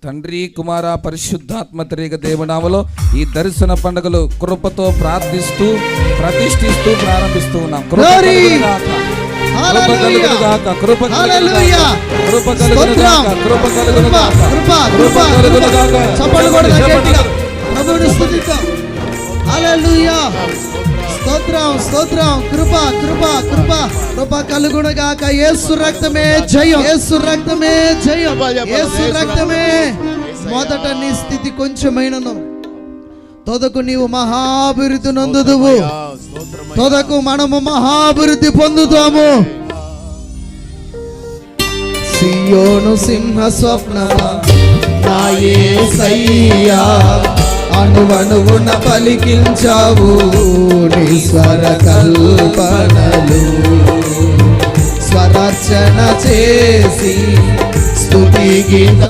తండ్రి కుమార పరిశుద్ధాత్మ త్రియేక దేవునామములో ఈ దర్శన పండుగలు కృపతో ప్రార్థిస్తూ ప్రతిష్ఠిస్తూ ప్రారంభిస్తూ ఉన్నాం. కృప కలుగునుగాక, కృప కలుగునుగాక, కృప కలుగునుగాక, కృప కలుగునుగాక, కృప కలుగునుగాక, కృప కలుగునుగాక. చప్పట్లు కొడదాం గట్టిగా, ప్రభువుని స్తుతిద్దాం. హల్లెలూయా, స్తోత్రం స్తోత్రం. కృప కృప కృప కృప కలుగునుగాక. యేసు రక్తమే జయం, యేసు రక్తమే జయం, యేసు రక్తమే. మొదట నీ స్థితి కొంచెమైనను తొదకు నీవు మహాభివృద్ధి నొందుదువు. తొదకు మనము మహాభివృద్ధి పొందుతాము. సియోను సింహ స్వప్నమా నా యేసయ్యా, అణువణువున పలికించావు నీ స్వర కల్పనలు. స్వరార్చన చేసి స్తుతి గీత